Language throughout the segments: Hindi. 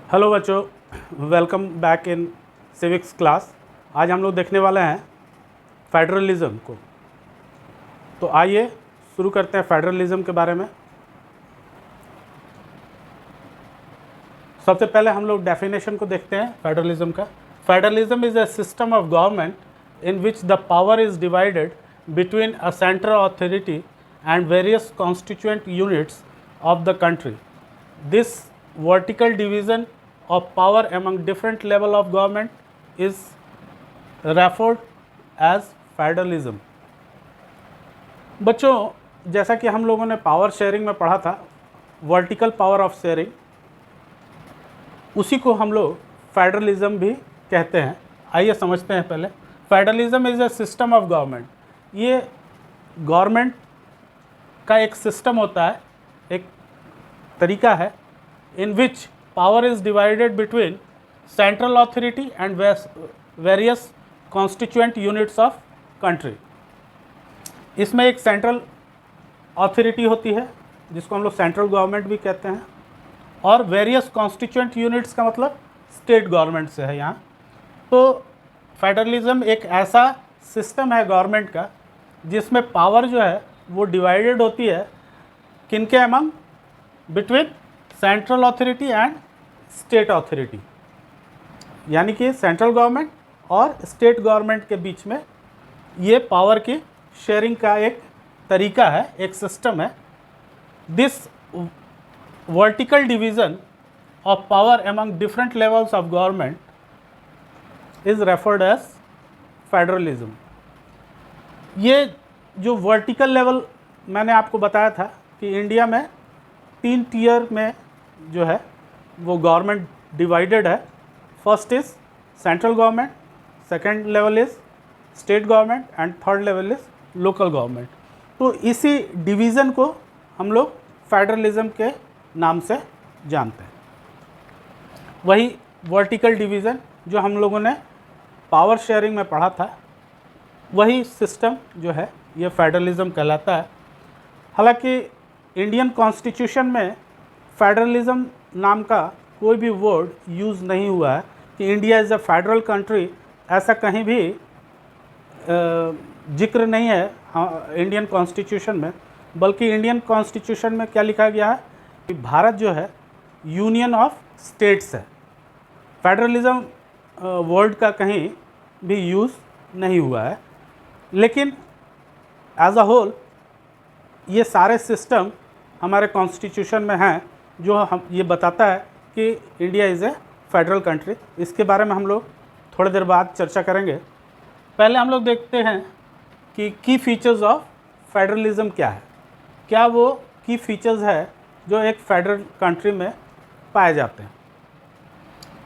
हेलो बच्चों, welcome back in civics class. आज हम लोग देखने वाले हैं फेडरलिज्म को। तो आइए शुरू करते हैं फेडरलिज्म के बारे में। सबसे पहले हम लोग डेफिनेशन को देखते हैं फेडरलिज्म का। Federalism is a system of government in which the power is divided between a central authority and various constituent units of the country. This vertical division of power among different level of government is referred as federalism। बच्चों, जैसा कि हम लोगों ने पावर शेयरिंग में पढ़ा था, वर्टिकल पावर ऑफ शेयरिंग, उसी को हम लोग फेडरलिज्म भी कहते हैं। आइए समझते हैं पहले। Federalism is a system of government. ये गवर्नमेंट का एक सिस्टम होता है, एक तरीका है, in which power is divided between central authority and various constituent units of country। इसमें एक सेंट्रल अथॉरिटी होती है जिसको हम लोग सेंट्रल गवर्नमेंट भी कहते हैं, और वेरियस कॉन्स्टिट्यूएंट यूनिट्स का मतलब स्टेट गवर्नमेंट से है यहाँ। तो फेडरलिज्म एक ऐसा सिस्टम है गवर्नमेंट का जिसमें पावर जो है वो डिवाइडेड होती है किनके among, between central authority and state authority, यानी कि सेंट्रल गवर्नमेंट और स्टेट गवर्नमेंट के बीच में ये पावर की शेयरिंग का एक तरीका है, एक सिस्टम है। This vertical division of power among different levels of government is referred as federalism. ये जो वर्टिकल लेवल मैंने आपको बताया था कि इंडिया में 3 टियर में जो है वो गवर्नमेंट डिवाइडेड है। First is central government, second level is state government and third level is local government. तो इसी डिवीज़न को हम लोग फेडरलिज्म के नाम से जानते हैं। वही वर्टिकल डिवीज़न जो हम लोगों ने पावर शेयरिंग में पढ़ा था, वही सिस्टम जो है ये फेडरलिज्म कहलाता है। हालांकि इंडियन कॉन्स्टिट्यूशन में फेडरलिज्म नाम का कोई भी वर्ड यूज़ नहीं हुआ है कि India is a federal country, ऐसा कहीं भी जिक्र नहीं है इंडियन कॉन्स्टिट्यूशन में। बल्कि इंडियन कॉन्स्टिट्यूशन में क्या लिखा गया है कि भारत जो है यूनियन ऑफ स्टेट्स है। फेडरलिज्म वर्ड का कहीं भी यूज़ नहीं हुआ है। लेकिन एज अ होल ये सारे सिस्टम हमारे कॉन्स्टिट्यूशन में हैं जो हम ये बताता है कि India is a federal country. इसके बारे में हम लोग थोड़ी देर बाद चर्चा करेंगे। पहले हम लोग देखते हैं कि की फीचर्स ऑफ फेडरलिज्म क्या है, क्या वो की फीचर्स है जो एक फेडरल कंट्री में पाए जाते हैं।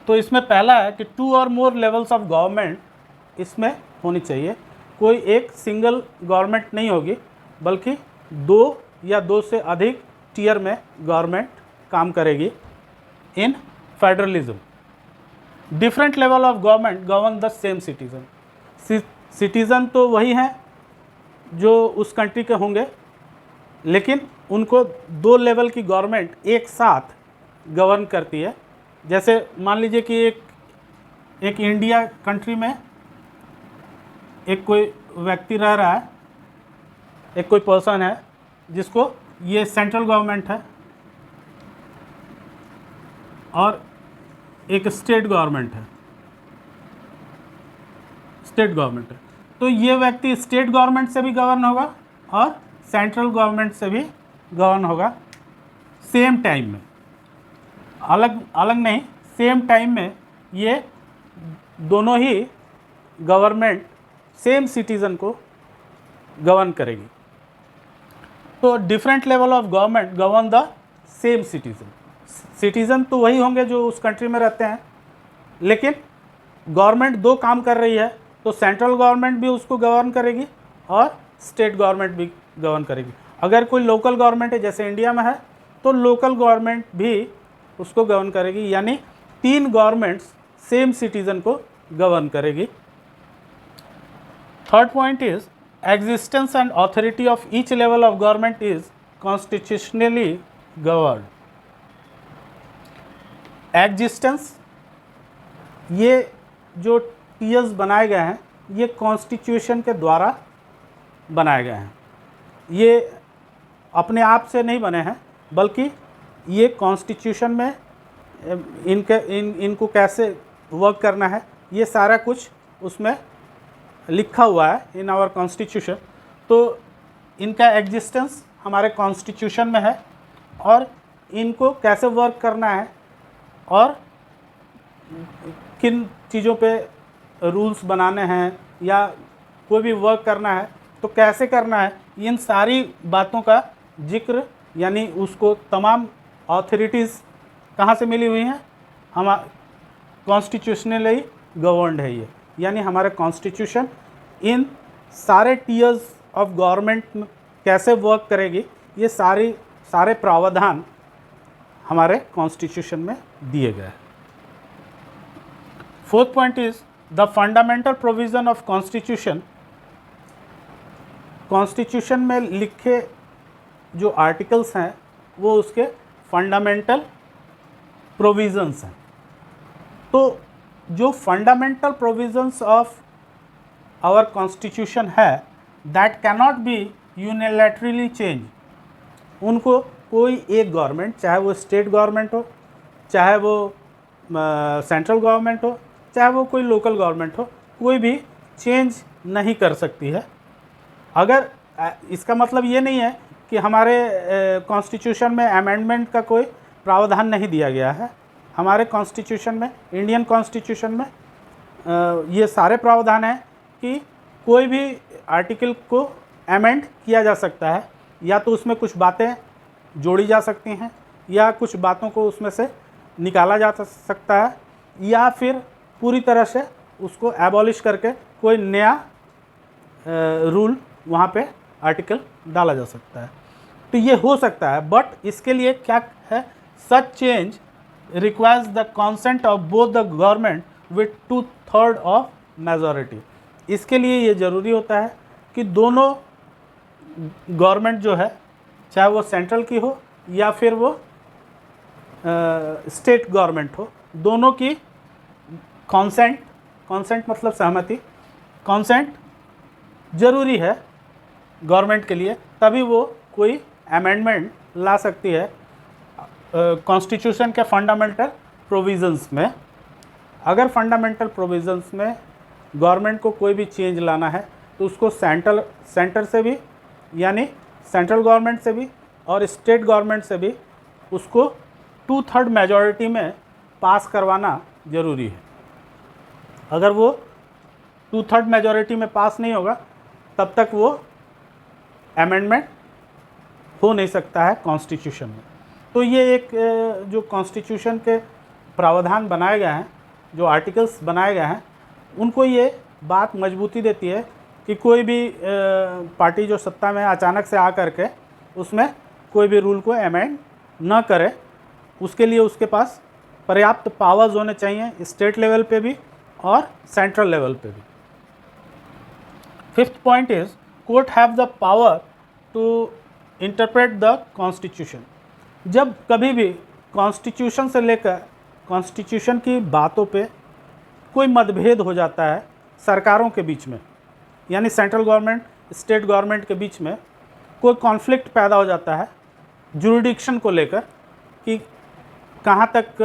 तो इसमें पहला है कि 2 और मोर लेवल्स ऑफ गवर्नमेंट इसमें होनी चाहिए। कोई एक सिंगल गवर्नमेंट नहीं होगी, बल्कि 2 या 2 से अधिक टियर में गवर्नमेंट काम करेगी in federalism. Different level of government govern the same citizen. Citizen तो वही हैं जो उस कंट्री के होंगे, लेकिन उनको 2 लेवल की गवर्नमेंट एक साथ गवर्न करती है। जैसे मान लीजिए कि एक इंडिया कंट्री में एक कोई व्यक्ति रह रहा है, एक कोई पर्सन है जिसको ये सेंट्रल गवर्नमेंट है और एक स्टेट गवर्नमेंट है, तो ये व्यक्ति स्टेट गवर्नमेंट से भी गवर्न होगा और सेंट्रल गवर्नमेंट से भी गवर्न होगा सेम टाइम में। अलग अलग नहीं, सेम टाइम में ये दोनों ही गवर्नमेंट सेम सिटीज़न को गवर्न करेगी। तो different level of government govern the same citizen. Citizen तो वही होंगे जो उस कंट्री में रहते हैं, लेकिन गवर्नमेंट 2 काम कर रही है, तो सेंट्रल गवर्नमेंट भी उसको गवर्न करेगी और स्टेट गवर्नमेंट भी गवर्न करेगी। अगर कोई लोकल गवर्नमेंट है जैसे इंडिया में है, तो लोकल गवर्नमेंट भी उसको गवर्न करेगी, यानी 3 गवर्नमेंट्स सेम सिटीज़न को गवर्न करेगी। Third point is existence and authority of each level of government is constitutionally governed। Existence, ये जो टीयर्स बनाए गए हैं ये कॉन्स्टिट्यूशन के द्वारा बनाए गए हैं। ये अपने आप से नहीं बने हैं, बल्कि ये कॉन्स्टिट्यूशन में इनको कैसे वर्क करना है ये सारा कुछ उसमें लिखा हुआ है इन आवर कॉन्स्टिट्यूशन। तो इनका एग्जिस्टेंस हमारे कॉन्स्टिट्यूशन में है और इनको कैसे वर्क करना है और किन चीज़ों पे रूल्स बनाने हैं या कोई भी वर्क करना है तो कैसे करना है, इन सारी बातों का जिक्र यानी उसको तमाम ऑथोरिटीज़ कहाँ से मिली हुई हैं, हम कॉन्स्टिट्यूशनली गवर्नड है ये, यानी हमारे कॉन्स्टिट्यूशन इन सारे टीयर्स ऑफ गवर्नमेंट कैसे वर्क करेगी ये सारे प्रावधान हमारे कॉन्स्टिट्यूशन में दिए गए हैं। Fourth point is the fundamental provision of constitution. Constitution में लिखे जो आर्टिकल्स हैं वो उसके फंडामेंटल प्रोविज़न्स हैं। तो जो fundamental provisions of our constitution है that cannot be unilaterally change, उनको कोई एक गवर्नमेंट, चाहे वो स्टेट गवर्नमेंट हो, चाहे वो सेंट्रल गवर्नमेंट हो, चाहे वो कोई लोकल गवर्नमेंट हो, कोई भी चेंज नहीं कर सकती है। अगर इसका मतलब ये नहीं है कि हमारे कॉन्स्टिट्यूशन में अमेंडमेंट का कोई प्रावधान नहीं दिया गया है। हमारे कॉन्स्टिट्यूशन में, इंडियन कॉन्स्टिट्यूशन में ये सारे प्रावधान हैं कि कोई भी आर्टिकल को अमेंड किया जा सकता है, या तो उसमें कुछ बातें जोड़ी जा सकती हैं या कुछ बातों को उसमें से निकाला जा सकता है, या फिर पूरी तरह से उसको एबॉलिश करके कोई नया रूल वहाँ पे आर्टिकल डाला जा सकता है। तो ये हो सकता है, बट इसके लिए क्या है, such change requires the consent of both the government with 2/3 of majority. इसके लिए ये ज़रूरी होता है कि दोनों गवर्नमेंट जो है, चाहे वो सेंट्रल की हो या फिर वो स्टेट गवर्नमेंट हो, दोनों की कॉन्सेंट मतलब सहमति, कॉन्सेंट ज़रूरी है गवर्नमेंट के लिए, तभी वो कोई अमेंडमेंट ला सकती है कॉन्स्टिट्यूशन के फंडामेंटल प्रोविज़न्स में। अगर फंडामेंटल प्रोविज़न्स में गवर्नमेंट को कोई भी चेंज लाना है तो उसको सेंटर से भी, यानी सेंट्रल गवर्नमेंट से भी और स्टेट गवर्नमेंट से भी उसको 2/3 मेजॉरिटी में पास करवाना ज़रूरी है। अगर वो 2/3 मेजॉरिटी में पास नहीं होगा तब तक वो अमेंडमेंट हो नहीं सकता है कॉन्स्टिट्यूशन में। तो ये एक जो कॉन्स्टिट्यूशन के प्रावधान बनाए गए हैं, जो आर्टिकल्स बनाए गए हैं, उनको ये बात मजबूती देती है कि कोई भी पार्टी जो सत्ता में अचानक से आ करके उसमें कोई भी रूल को अमेंड न करे, उसके लिए उसके पास पर्याप्त पावर्स होने चाहिए स्टेट लेवल पे भी और सेंट्रल लेवल पे भी। Fifth point is court have the power to interpret the constitution. जब कभी भी कॉन्स्टिट्यूशन से लेकर कॉन्स्टिट्यूशन की बातों पे कोई मतभेद हो जाता है सरकारों के बीच में, यानी सेंट्रल गवर्नमेंट स्टेट गवर्नमेंट के बीच में कोई कॉन्फ्लिक्ट पैदा हो जाता है जुरिडिक्शन को लेकर कि कहाँ तक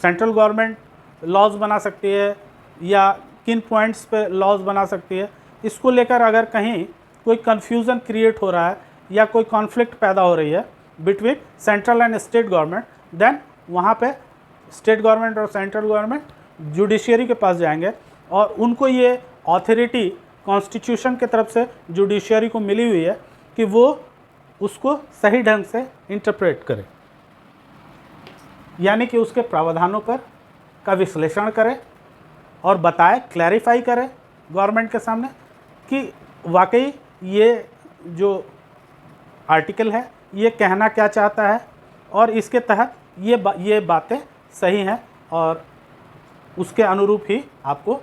सेंट्रल गवर्नमेंट लॉज बना सकती है या किन पॉइंट्स पे लॉज बना सकती है, इसको लेकर अगर कहीं कोई कन्फ्यूज़न क्रिएट हो रहा है या कोई कॉन्फ्लिक्ट पैदा हो रही है between central and state government, then वहाँ पे स्टेट गवर्नमेंट और सेंट्रल गवर्नमेंट जुडिशियरी के पास जाएंगे और उनको ये ऑथोरिटी कॉन्स्टिट्यूशन के तरफ से जुडिशियरी को मिली हुई है कि वो उसको सही ढंग से इंटरप्रेट करे, यानी कि उसके प्रावधानों पर का विश्लेषण करे और बताए, क्लैरिफाई करे गवर्नमेंट के सामने कि वाकई ये जो आर्टिकल है ये कहना क्या चाहता है और इसके तहत ये बातें सही हैं और उसके अनुरूप ही आपको,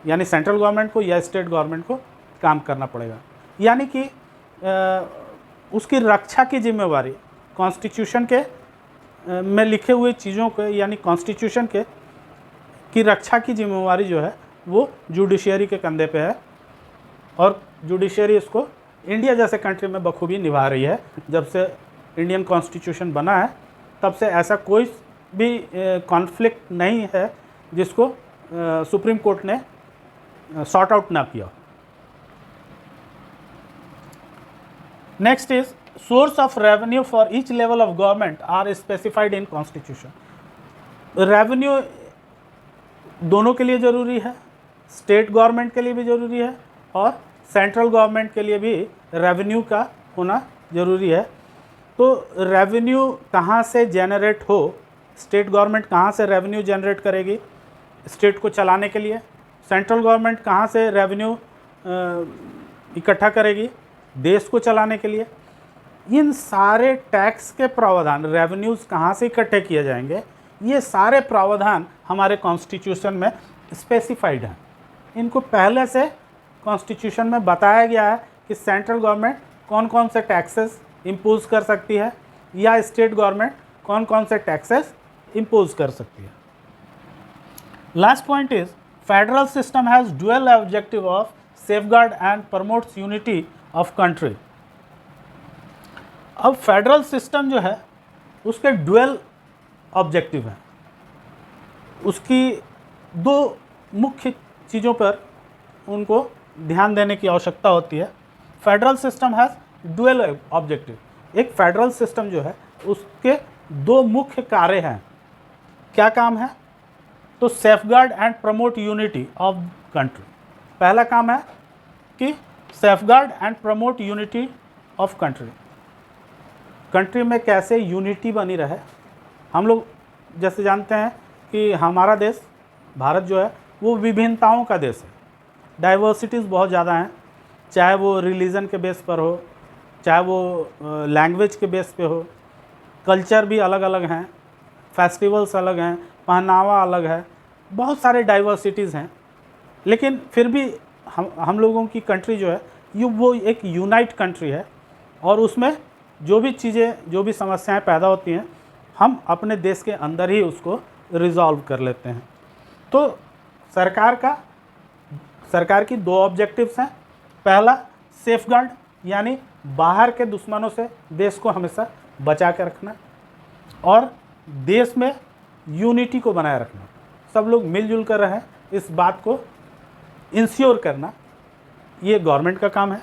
यानी सेंट्रल गवर्नमेंट को या स्टेट गवर्नमेंट को काम करना पड़ेगा। यानी कि उसकी रक्षा की जिम्मेवारी कॉन्स्टिट्यूशन के में लिखे हुए चीज़ों के यानी कॉन्स्टिट्यूशन के की रक्षा की जिम्मेवारी जो है वो जुडिशियरी के कंधे पे है, और जुडिशियरी इसको इंडिया जैसे कंट्री में बखूबी निभा रही है। जब से इंडियन कॉन्स्टिट्यूशन बना है तब से ऐसा कोई भी कॉन्फ्लिक्ट नहीं है जिसको सुप्रीम कोर्ट ने सॉर्ट आउट ना किया। Next is source of revenue for each level of government are specified in constitution. Revenue दोनों के लिए ज़रूरी है, स्टेट गवर्नमेंट के लिए भी ज़रूरी है और सेंट्रल गवर्नमेंट के लिए भी रेवेन्यू का होना ज़रूरी है। तो रेवेन्यू कहाँ से जनरेट हो, स्टेट गवर्नमेंट कहाँ से रेवेन्यू जनरेट करेगी स्टेट को चलाने के लिए, सेंट्रल गवर्नमेंट कहाँ से रेवेन्यू इकट्ठा करेगी देश को चलाने के लिए, इन सारे टैक्स के प्रावधान, रेवेन्यूज़ कहाँ से इकट्ठे किए जाएंगे, ये सारे प्रावधान हमारे कॉन्स्टिट्यूशन में स्पेसिफाइड हैं। इनको पहले से कॉन्स्टिट्यूशन में बताया गया है कि सेंट्रल गवर्नमेंट कौन कौन से टैक्सेस इम्पोज कर सकती है या स्टेट गवर्नमेंट कौन कौन से टैक्सेस इम्पोज कर सकती है। Last point is federal system has dual objective of safeguard and promotes unity of country. अब फेडरल सिस्टम जो है उसके ड्यूअल ऑब्जेक्टिव हैं, उसकी दो मुख्य चीज़ों पर उनको ध्यान देने की आवश्यकता होती है। Federal system has dual objective. एक फेडरल सिस्टम जो है उसके दो मुख्य कार्य हैं। क्या काम है? तो safeguard and promote unity of country. पहला काम है कि safeguard and promote unity of country. Country में कैसे यूनिटी बनी रहे। हम लोग जैसे जानते हैं कि हमारा देश भारत जो है वो विभिन्नताओं का देश है, डाइवर्सिटीज़ बहुत ज़्यादा हैं, चाहे वो रिलीजन के बेस पर हो, चाहे वो लैंग्वेज के बेस पे हो, कल्चर भी अलग अलग हैं, फेस्टिवल्स अलग हैं, पहनावा अलग है, बहुत सारे डाइवर्सिटीज़ हैं। लेकिन फिर भी हम लोगों की कंट्री जो है वो एक यूनाइट कंट्री है, और उसमें जो भी चीज़ें, जो भी समस्याएं पैदा होती हैं हम अपने देश के अंदर ही उसको रिजॉल्व कर लेते हैं। तो सरकार की दो ऑब्जेक्टिव्स हैं। पहला सेफगार्ड यानी बाहर के दुश्मनों से देश को हमेशा बचा के रखना, और देश में यूनिटी को बनाए रखना, सब लोग मिलजुल कर रहें इस बात को इंश्योर करना, ये गवर्नमेंट का काम है।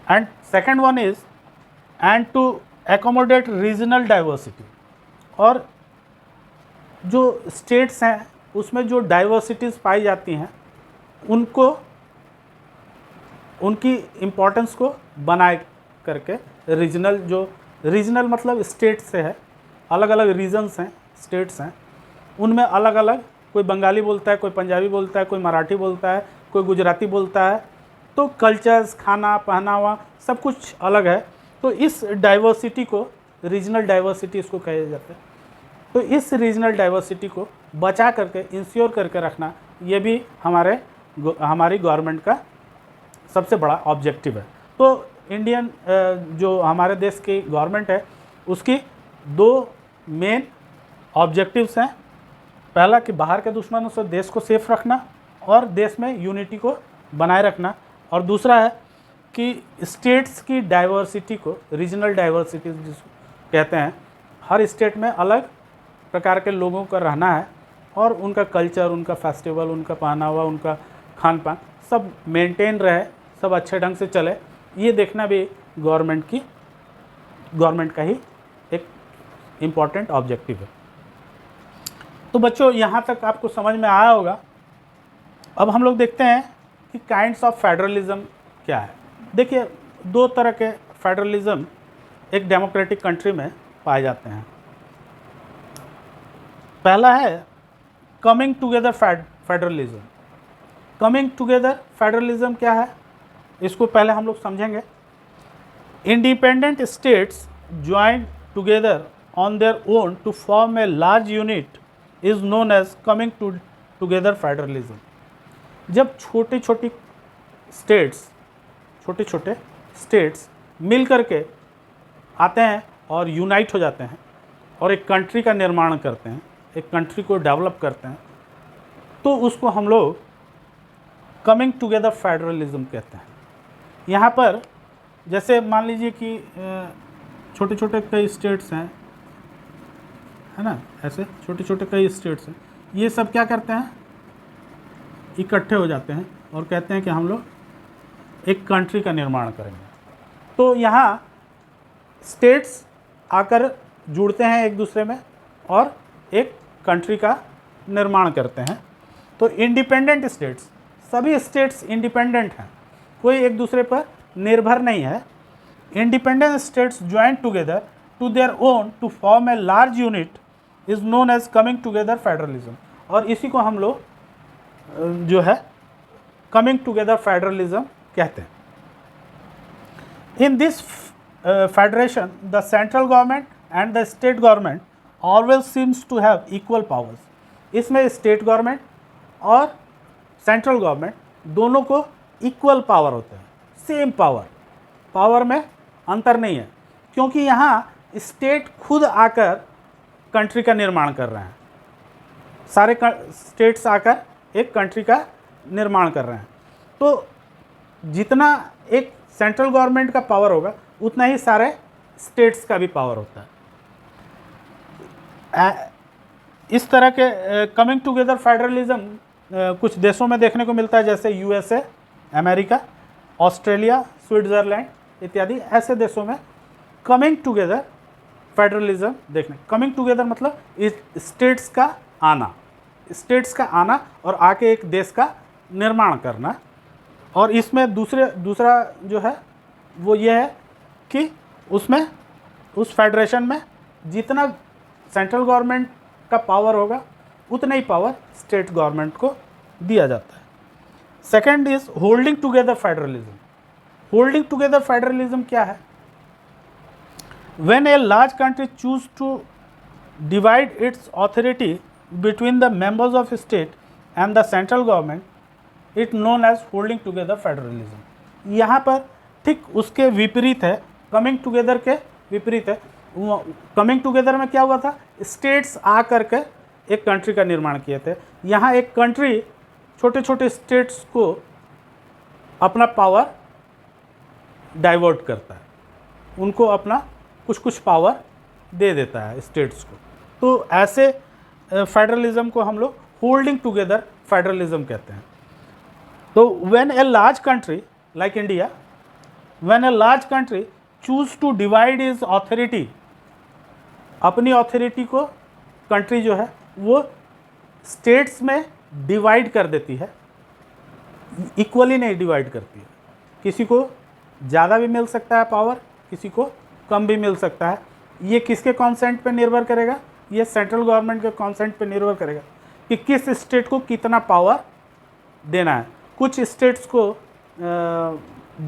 And second one is and to accommodate regional diversity. और जो स्टेट्स हैं उसमें जो डाइवर्सिटीज़ पाई जाती हैं उनको, उनकी इम्पोर्टेंस को बनाए करके रीजनल मतलब स्टेट से है, अलग अलग रीजन्स हैं, स्टेट्स हैं, उनमें अलग अलग, कोई बंगाली बोलता है, कोई पंजाबी बोलता है, कोई मराठी बोलता है, कोई गुजराती बोलता है, तो कल्चर्स, खाना, पहनावा सब कुछ अलग है। तो इस डाइवर्सिटी को रीजनल डाइवर्सिटी इसको कहा जाता है। तो इस रीजनल डाइवर्सिटी को बचा करके, इंश्योर करके रखना, ये भी हमारी गवर्नमेंट का सबसे बड़ा ऑब्जेक्टिव है। तो इंडियन जो हमारे देश की गवर्नमेंट है उसकी दो मेन ऑब्जेक्टिव्स हैं। पहला कि बाहर के दुश्मनों से देश को सेफ रखना और देश में यूनिटी को बनाए रखना, और दूसरा है कि स्टेट्स की डाइवर्सिटी को, रीजनल डाइवर्सिटी जिसको कहते हैं, हर स्टेट में अलग प्रकार के लोगों का रहना है और उनका कल्चर, उनका फेस्टिवल, उनका पहनावा, उनका खान पान सब मेंटेन रहे, सब अच्छे ढंग से चले, ये देखना भी गवर्नमेंट का ही एक इम्पॉर्टेंट ऑब्जेक्टिव है। तो बच्चों यहाँ तक आपको समझ में आया होगा। अब हम लोग देखते हैं कि काइंड्स ऑफ फेडरलिज्म क्या है। देखिए, दो तरह के फेडरलिज्म एक डेमोक्रेटिक कंट्री में पाए जाते हैं। पहला है coming together federalism. Coming together federalism क्या है, इसको पहले हम लोग समझेंगे। Independent states join together on their own to form a large unit is known as coming together federalism. जब छोटे छोटे स्टेट्स मिल करके आते हैं और यूनाइट हो जाते हैं और एक कंट्री का निर्माण करते हैं, एक कंट्री को डेवलप करते हैं, तो उसको हम लोग कमिंग टुगेदर फेडरलिज्म कहते हैं। यहाँ पर जैसे मान लीजिए कि छोटे छोटे कई स्टेट्स हैं, है ना, ऐसे छोटे छोटे कई स्टेट्स हैं, ये सब क्या करते हैं, इकट्ठे हो जाते हैं और कहते हैं कि हम लोग एक कंट्री का निर्माण करेंगे। तो यहाँ स्टेट्स आकर जुड़ते हैं एक दूसरे में और एक कंट्री का निर्माण करते हैं। तो इंडिपेंडेंट स्टेट्स, सभी स्टेट्स इंडिपेंडेंट हैं, कोई एक दूसरे पर निर्भर नहीं है। Independent states join together to their own to form a large unit is known as coming together federalism. और इसी को हम लोग जो है कमिंग टुगेदर फेडरलिज्म कहते हैं। In this federation the central government and the state government always seems to have equal powers. इसमें स्टेट गवर्नमेंट और सेंट्रल गवर्नमेंट दोनों को इक्वल पावर होते हैं, सेम पावर में अंतर नहीं है, क्योंकि यहाँ स्टेट खुद आकर कंट्री का निर्माण कर रहे हैं, सारे स्टेट्स आकर एक कंट्री का निर्माण कर रहे हैं। तो जितना एक सेंट्रल गवर्नमेंट का पावर होगा उतना ही सारे स्टेट्स का भी पावर होता है। इस तरह के कमिंग टुगेदर फेडरलिज्म कुछ देशों में देखने को मिलता है, जैसे यूएसए, अमेरिका, ऑस्ट्रेलिया, स्विट्ज़रलैंड इत्यादि ऐसे देशों में कमिंग टुगेदर फेडरलिज्म देखने। कमिंग टुगेदर मतलब स्टेट्स का आना और आके एक देश का निर्माण करना। और इसमें दूसरा जो है वो ये है कि उसमें उस फेडरेशन में जितना सेंट्रल गवर्नमेंट का पावर होगा उतना ही पावर स्टेट गवर्नमेंट को दिया जाता है। Second is holding together federalism. Holding together federalism क्या है? When a large country choose to divide its authority between the members of state and the central government, it known as holding together federalism. यहाँ पर ठीक उसके विपरीत है, कमिंग टुगेदर के विपरीत है। कमिंग टुगेदर में क्या हुआ था, स्टेट्स आ करके एक कंट्री का निर्माण किए थे। यहाँ एक कंट्री छोटे छोटे स्टेट्स को अपना पावर डाइवर्ट करता है, उनको अपना कुछ पावर दे देता है स्टेट्स को। तो ऐसे फेडरलिज्म को हम लोग होल्डिंग टुगेदर फेडरलिज्म कहते हैं। तो when a large country like India, when a large country choose to divide is authority, अपनी ऑथोरिटी को कंट्री जो है वो स्टेट्स में डिवाइड कर देती है, इक्वली नहीं डिवाइड करती है। किसी को ज़्यादा भी मिल सकता है पावर, किसी को कम भी मिल सकता है। ये किसके कॉन्सेंट पे निर्भर करेगा? ये सेंट्रल गवर्नमेंट के कॉन्सेंट पे निर्भर करेगा कि किस स्टेट को कितना पावर देना है। कुछ स्टेट्स को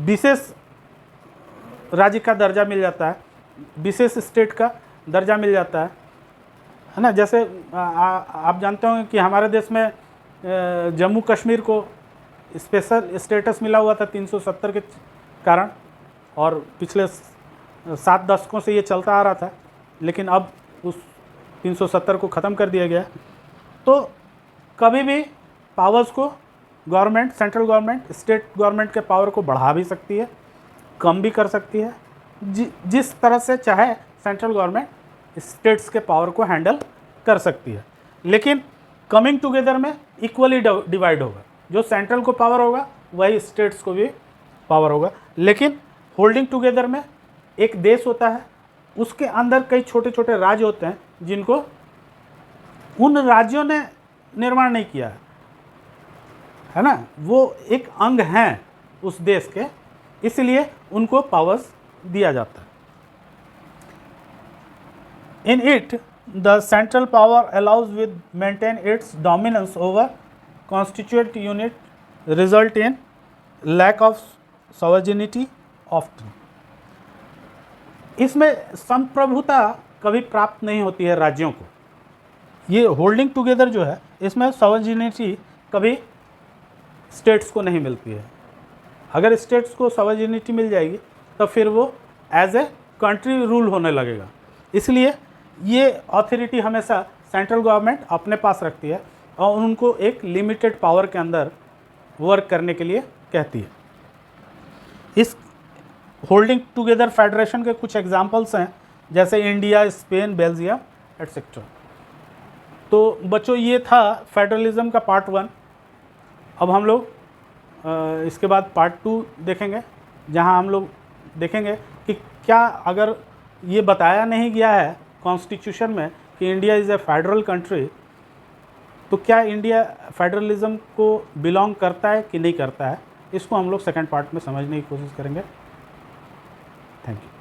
विशेष राज्य का दर्जा मिल जाता है, विशेष स्टेट का दर्जा मिल जाता है ना। जैसे आप जानते होंगे कि हमारे देश में जम्मू कश्मीर को स्पेशल स्टेटस मिला हुआ था 370 के कारण, और पिछले 7 दशकों से ये चलता आ रहा था, लेकिन अब उस 370 को ख़त्म कर दिया गया। तो कभी भी पावर्स को government, central government state government के पावर को बढ़ा भी सकती है, कम भी कर सकती है, जिस तरह से चाहे सेंट्रल गवर्नमेंट स्टेट्स के पावर को हैंडल कर सकती है। लेकिन कमिंग टुगेदर में इक्वली डिवाइड होगा, जो सेंट्रल को पावर होगा वही स्टेट्स को भी पावर होगा। लेकिन होल्डिंग टुगेदर में एक देश होता है, उसके अंदर कई छोटे छोटे राज्य होते हैं जिनको उन राज्यों ने निर्माण नहीं किया है ना, वो एक अंग हैं उस देश के, इसलिए उनको पावर्स दिया जाता है। In it the central power allows with maintain its dominance over constituent unit, result in lack of sovereignty often. इसमें संप्रभुता कभी प्राप्त नहीं होती है राज्यों को। ये होल्डिंग टुगेदर जो है, इसमें सॉवरेनिटी कभी स्टेट्स को नहीं मिलती है। अगर स्टेट्स को सॉवरेनिटी मिल जाएगी तो फिर वो एज ए कंट्री रूल होने लगेगा। इसलिए ये अथॉरिटी हमेशा सेंट्रल गवर्नमेंट अपने पास रखती है और उनको एक लिमिटेड पावर के अंदर वर्क करने के लिए कहती है। इस होल्डिंग टुगेदर फेडरेशन के कुछ एग्जांपल्स हैं, जैसे इंडिया, स्पेन, बेल्जियम एटसेट्रा। तो बच्चों ये था फेडरलिज्म का पार्ट 1। अब हम लोग इसके बाद पार्ट 2 देखेंगे, जहां हम लोग देखेंगे कि क्या अगर ये बताया नहीं गया है कॉन्स्टिट्यूशन में कि India is a federal country, तो क्या इंडिया फेडरलिज्म को बिलोंग करता है कि नहीं करता है। इसको हम लोग सेकंड पार्ट में समझने की कोशिश करेंगे। Thank you.